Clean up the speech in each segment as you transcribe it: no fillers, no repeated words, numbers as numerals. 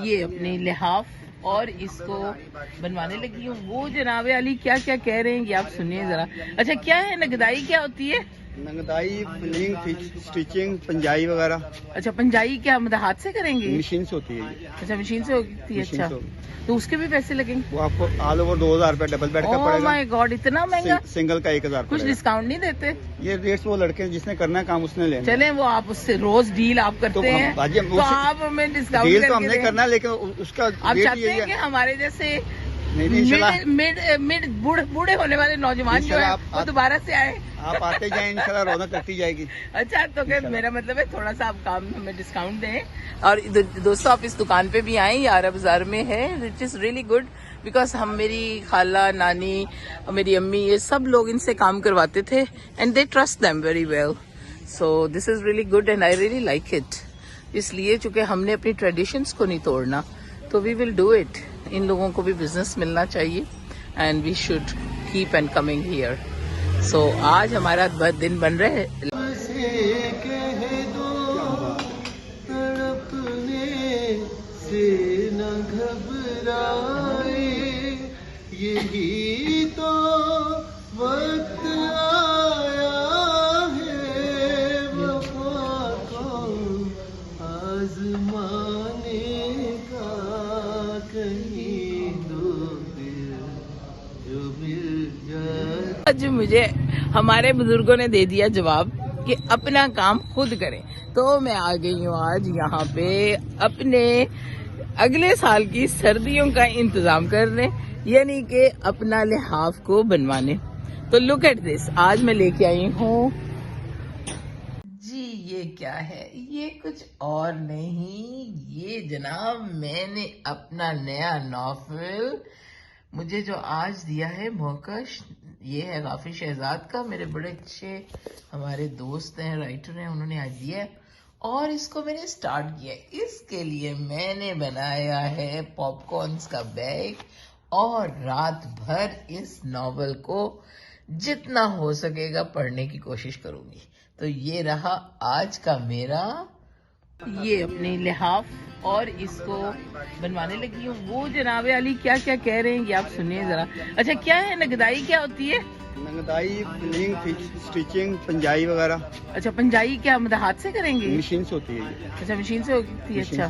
ये अपने लिहाफ और इसको बनवाने लगी हूँ। वो जनाब अली क्या क्या कह रहे हैं ये आप सुनिए जरा। अच्छा, क्या है नगदाई, क्या होती है? नगदाई, फिलिंग, स्टिचिंग, पंजाई वगैरह। अच्छा, पंजाई क्या मतलब हाथ से करेंगे? मशीन से होती है। अच्छा, मशीन से होती है। अच्छा, तो उसके भी पैसे लगेंगे? वो आपको ऑल ओवर 2000 रुपया डबल बेड का पड़ेगा। ओह माय गॉड, इतना महंगा? सिंगल का 1000। कुछ डिस्काउंट नहीं देते? ये रेट्स वो लड़के जिसने करना है काम उसने लेना। चले, वो आप उससे रोज डील आप करते हैं तो आप हमें डिस्काउंट डील तो हमने करना है, लेकिन उसका आप चाहते हैं कि हमारे जैसे नहीं, मिड बूढ़े होने वाले नौजवान जो है वो दोबारा से आए। आप आते जाए, इंशाल्लाह रौनक करती जाएगी। अच्छा, तो क्या मेरा मतलब है थोड़ा सा आप काम हमें डिस्काउंट दें। और दोस्तों, आप इस दुकान पे भी आए, ये आरा बाजार में है। It is really good because हम, मेरी खाला, नानी, मेरी अम्मी, ये सब लोग इनसे काम करवाते थे and they trust them very well. So this is really good and I really like it. इसलिए चूंकि हमने अपनी ट्रेडिशंस को नहीं तोड़ना तो वी विल डू इट। इन लोगों को भी बिजनेस मिलना चाहिए and we should keep and coming here. So आज हमारा दिन बन रहा है। यही तो वक्त आया है वफा को आजमाने का, कहीं दो दिल जो मिल जाए। आज मुझे हमारे बुजुर्गों ने दे दिया जवाब कि अपना काम खुद करें, तो मैं आ गई हूँ आज यहाँ पे अपने अगले साल की सर्दियों का इंतजाम करने, यानी कि अपना लिहाफ को बनवाने। तो लुक एट दिस, आज मैं लेके आई हूँ जी, ये क्या है? ये कुछ और नहीं, ये जनाब मैंने अपना नया नॉवेल, मुझे जो आज दिया है मोहकश, ये है गाफिर शहजाद का। मेरे बड़े अच्छे हमारे दोस्त हैं, राइटर हैं, उन्होंने आज दिया है और इसको मैंने स्टार्ट किया। इसके लिए मैंने बनाया है पॉपकॉर्न्स का बैग और रात भर इस नॉवेल को जितना हो सकेगा पढ़ने की कोशिश करूंगी। तो ये रहा आज का मेरा, ये अपने लिहाफ और इसको बनवाने लगी हूँ। वो जनाब अली क्या क्या कह रहे हैं ये आप सुनिए जरा। अच्छा, क्या है नगदाई, क्या होती है? नगदाई, फिलिंग, स्टिचिंग, पंजाई वगैरह। अच्छा, पंजाई क्या मतलब हाथ से करेंगे? मशीन से होती है। अच्छा, मशीन से होती है। अच्छा,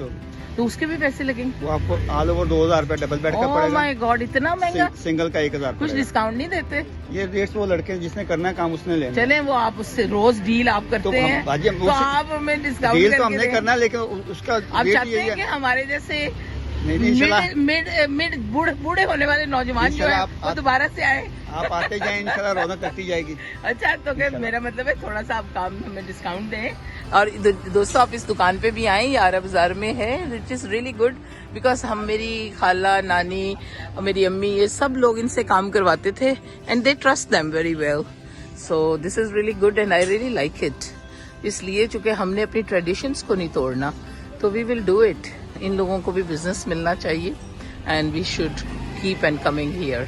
तो उसके भी पैसे लगेंगे? वो आपको ऑल ओवर 2000 रुपया डबल बेड का पड़ेगा। ओह माय गॉड, इतना महंगा? सिंगल का 1000। कुछ डिस्काउंट नहीं देते? ये रेट्स वो लड़के जिसने करना है काम उसने लेना। चले, वो आप उससे रोज डील आप करते हैं तो आप हमें डिस्काउंट डील तो हमने करना है, लेकिन उसका आप चाहते हैं कि हमारे जैसे मिड बूढ़े होने वाले नौजवान जो है वो दोबारा से आए। आप आते जाए, इंशाल्लाह रौनक करती जाएगी। अच्छा, तो क्या मेरा मतलब है थोड़ा सा आप काम हमें डिस्काउंट दें। और दोस्तों, आप इस दुकान पे भी आए, ये आरा बाजार में है। It is really good because हम, मेरी खाला, नानी, मेरी अम्मी, ये सब लोग इनसे काम करवाते थे and they trust them very well. So this is really good and I really like it. इसलिए चूंकि हमने अपनी ट्रेडिशंस को नहीं तोड़ना तो वी विल डू इट। इन लोगों को भी बिजनेस मिलना चाहिए and we should keep and coming here.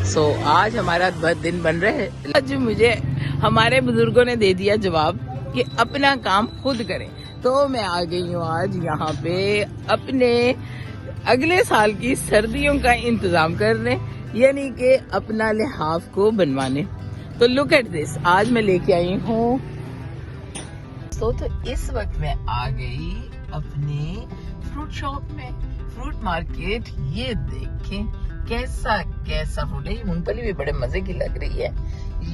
So आज हमारा दिन बन रहा है। आज मुझे हमारे बुजुर्गों ने दे दिया जवाब कि अपना काम खुद करें, तो मैं आ गई हूँ आज यहाँ पे अपने अगले साल की सर्दियों का इंतजाम करने, यानी कि अपना लिहाफ को बनवाने। तो लुक एट दिस, आज मैं लेके आई हूँ तो इस वक्त मैं आ गई अपने फ्रूट शॉप में, फ्रूट मार्केट। ये देखें कैसा कैसा फ्रूट है। ये मूंगफली भी बड़े मजे की लग रही है।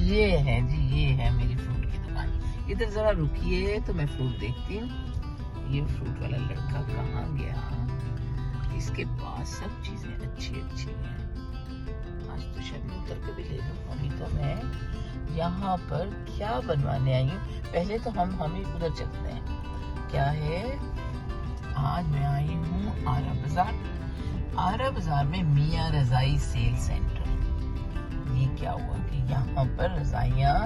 ये है जी, ये है मेरी फ्रूट की दुकान। इधर जरा रुकिए तो मैं फ्रूट देखती हूँ। ये फ्रूट वाला लड़का कहाँ गया? इसके पास सब चीजें अच्छी अच्छी हैं। आज तो शायद मैं उतर के भी ले लूँ। अभी तो मैं यहाँ पर क्या बनवाने आई हूँ, पहले तो हम ही उधर चलते हैं। क्या है, आज मैं आई हूँ आरा बाजार। आरा बाजार में मियाँ रजाई सेल सेंटर। ये क्या हुआ कि यहाँ पर रजाइयाँ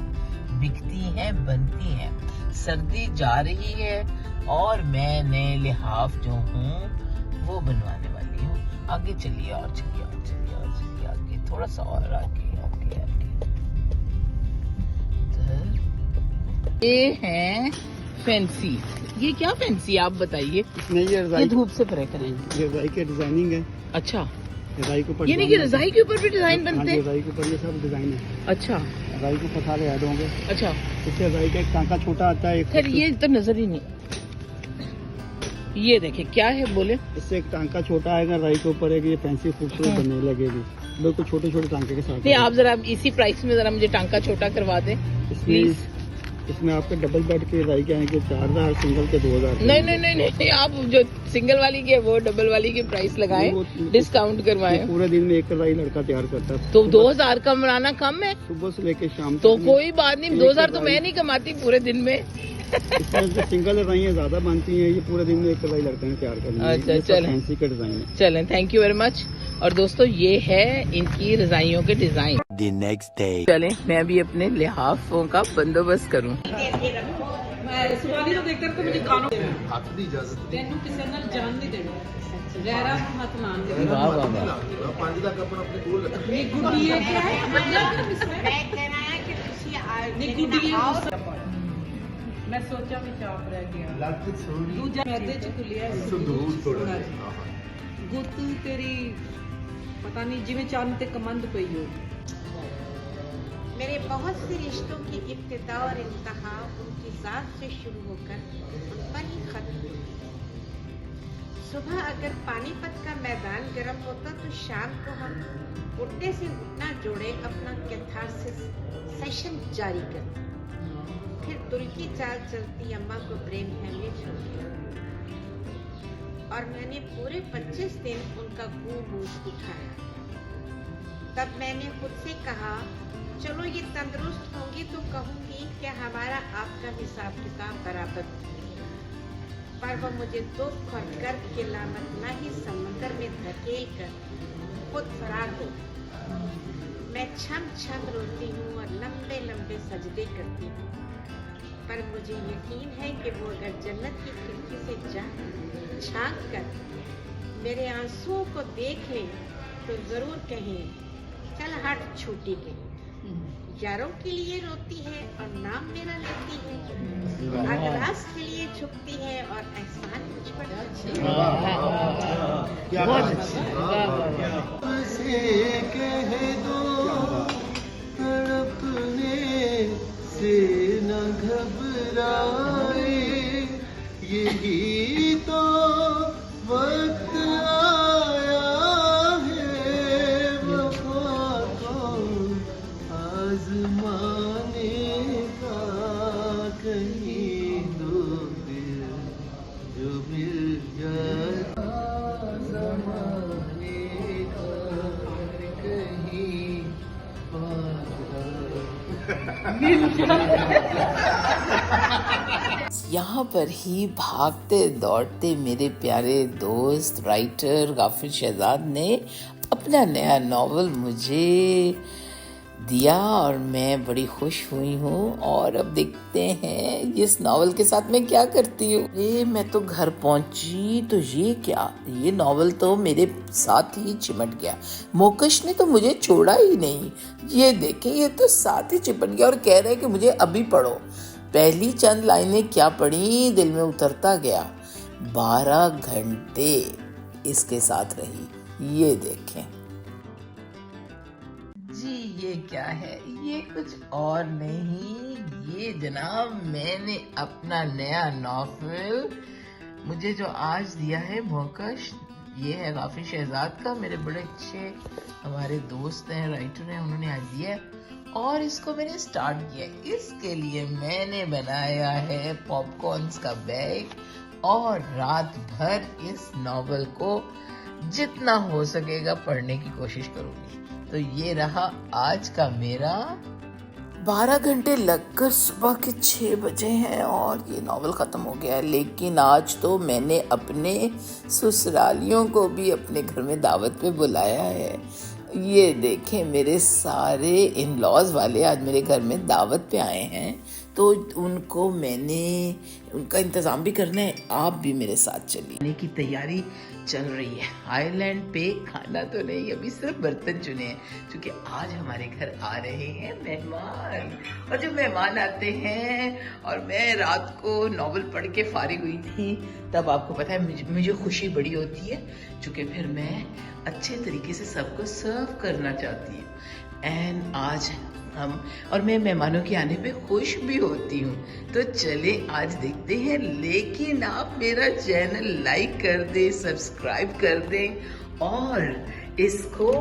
बिकती हैं, बनती हैं। सर्दी जा रही है और मैंने लिहाफ जो हूँ वो बनवाने वाली हूँ। आगे चलिए और चलिए और चलिए और चलिए आगे, थोड़ा सा और आगे आगे आगे। ये हैं फैंसी, ये क्या फैंसी आप बताइए? इसमें ये ये रजाई, धूप से परे करें। ये रजाई की डिजाइनिंग है। अच्छा, रजाई के ऊपर ये नहीं कि रजाई के ऊपर भी डिजाइन हाँ बनते जी, हैं? रजाई के ऊपर ये सब डिजाइन है। अच्छा रजाई के ऊपर सारे ऐड होंगे। अच्छा, इससे रजाई का एक टांका छोटा आता है, खैर ये तो नजर ही नहीं। ये देखे क्या है बोले? इससे एक टांका छोटा आएगा रजाई के ऊपर, एक ये फैंसी खूबसूरत बनने लगेगी, बिल्कुल छोटे छोटे टांके के साथ। नहीं, आप जरा इसी प्राइस में जरा मुझे टांका छोटा करवा दें प्लीज। इसमें आपके डबल बेड के रजाई के आएंगे 4000, सिंगल के 2000। नहीं, आप जो सिंगल वाली की है वो डबल वाली की प्राइस लगाएं, डिस्काउंट करवाएं। पूरे दिन में एक रजाई लड़का तैयार करता है। तो 2000 कमाना कम है? सुबह से लेके शाम तो तक। कोई बात नहीं, 2000 तो मैं नहीं कमाती पूरे दिन में। इसमें जो सिंगल रजाइयाँ ज्यादा बनती हैं, ये पूरे दिन में एक रजाई लड़का ने तैयार करनी है। अच्छा, ये सब चलें। फैंसी के डिजाइन है। चलें, थैंक यू वेरी मच। और दोस्तों ये है इनकी रजाइयों के डिजाइन। The next day. चलें, मैं अभी अपने लिहाफों का बंदोबस्त करूं। सुवाली तो देखकर तो मुझे कानों तेनू किसी नाल जान नहीं देना गैरा हाथ मान दे वाह वाह वाह। ये गुड्डी है क्या है मतलब इसमें मैं कहना है कि तुसी आज गुड्डी है। मैं सोचा मैं चाप रह गया दूजा मैदे च खुलिया गुੱਤ तेरी पता नहीं जिवें चंद ते कमंद पई हो। मेरे बहुत से रिश्तों की इब्तिदा और इंतहा उनकी जात से शुरू होकर उन पर ही खत्म हुई। सुबह अगर पानीपत का मैदान गर्म होता तो शाम को हम उठने से उठना जोड़े अपना कैथारसिस सेशन जारी करते। फिर तुल की चाल चलती अम्मा को प्रेम है छोड़ दिया और मैंने पूरे 25 दिन उनका गूंज उठाया। तब मैंने खुद से कहा चलो ये तंदुरुस्त होंगी तो कहूंगी कि हमारा आपका हिसाब किताब बराबर है। पर वो मुझे दुख और गर्व के लामतला ही समंदर में धकेल कर खुद फरार हो। मैं छम छम रोती हूँ और लंबे लंबे सजदे करती हूँ, पर मुझे यकीन है कि वो अगर जन्नत की खिड़की से झांक कर मेरे आंसुओं को देख लें तो जरूर कहें चल हट छूटी गई। यारों के लिए रोती है और नाम मेरा लेती है, अगरास के लिए छुपती है और एहसान मुझ पर करती है। से कह दो तड़पने से न घबराए, यही तो वक्त आया है वफा को आजमाने का। कहीं दो दिल जो मिल जाता आजमाने का, कहीं यहाँ पर ही भागते दौड़ते मेरे प्यारे दोस्त राइटर गाफिर शहजाद ने अपना नया नॉवल मुझे दिया और मैं बड़ी खुश हुई हूँ। और अब देखते हैं इस नॉवल के साथ मैं क्या करती हूँ। अरे मैं तो घर पहुंची तो ये क्या, ये नॉवल तो मेरे साथ ही चिमट गया। मोकश ने तो मुझे छोड़ा ही नहीं। ये देखें, ये तो साथ ही चिपट गया और कह रहे हैं कि मुझे अभी पढ़ो। पहली चंद लाइनें क्या पढ़ी, दिल में उतरता गया। 12 घंटे इसके साथ रही। ये देखें जी, ये क्या है, ये कुछ और नहीं, ये जनाब मैंने अपना नया नॉवेल मुझे जो आज दिया है मोकश, ये है गाफिर शहजाद का। मेरे बड़े अच्छे हमारे दोस्त हैं, राइटर हैं, उन्होंने आज दिया है और इसको मैंने स्टार्ट किया। इसके लिए मैंने बनाया है पॉपकॉर्न्स का बैग और रात भर इस नॉवेल को जितना हो सकेगा पढ़ने की कोशिश करूंगी। तो ये रहा आज का मेरा 12 घंटे लगकर सुबह के 6 बजे हैं और ये नॉवल ख़त्म हो गया है। लेकिन आज तो मैंने अपने ससुरालियों को भी अपने घर में दावत पे बुलाया है। ये देखें, मेरे सारे इन लॉज वाले आज मेरे घर में दावत पे आए हैं। तो उनको उनका इंतज़ाम भी करना है। आप भी मेरे साथ चलिए। खाने की तैयारी चल रही है। आइलैंड पे खाना तो नहीं, अभी सिर्फ बर्तन चुने हैं, क्योंकि आज हमारे घर आ रहे हैं मेहमान। और जब मेहमान आते हैं, और मैं रात को नॉवल पढ़ के फारिग हुई थी, तब आपको पता है मुझे खुशी बड़ी होती है, क्योंकि फिर मैं अच्छे तरीके से सबको सर्व करना चाहती हूँ। एंड आज और मैं मेहमानों के आने पे खुश भी होती हूँ। तो चले आज देखते हैं, लेकिन आप मेरा चैनल लाइक कर दें, सब्सक्राइब कर दें और इसको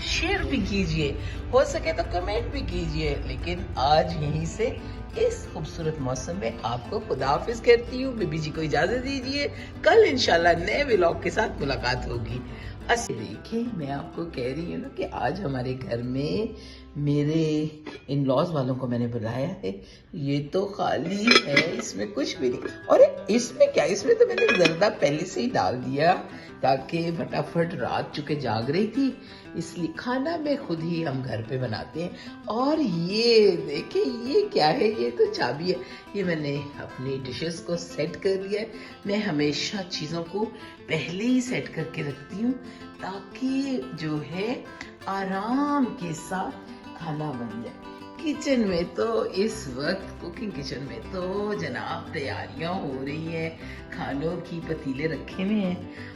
शेयर भी कीजिए, हो सके तो कमेंट भी कीजिए। लेकिन आज यहीं से इस खूबसूरत मौसम में आपको खुदा हाफिज कहती हूँ। बेबी जी को इजाजत दीजिए, कल इंशाल्लाह नए व्लॉग के साथ मुलाकात होगी। देखिए, मैं आपको कह रही हूँ ना कि आज हमारे घर में मेरे इन लॉज वालों को मैंने बुलाया है। ये तो खाली है, इसमें कुछ भी नहीं। और इसमें क्या, इसमें तो मैंने जर्दा पहले से ही डाल दिया, ताकि फटाफट रात चुके जाग रही थी, इसलिए खाना मैं खुद ही हम घर पे बनाते हैं। और ये देखिए, ये क्या है, ये तो चाबी है। ये मैंने अपनी डिशेस को सेट कर लिया है। मैं हमेशा चीज़ों को पहले ही सेट करके रखती हूँ, ताकि जो है आराम के साथ खाना बन जाए। किचन में तो इस वक्त, कुकिंग किचन में तो जनाब तैयारियां हो रही हैं, खानों की पतीले रखे हुए हैं।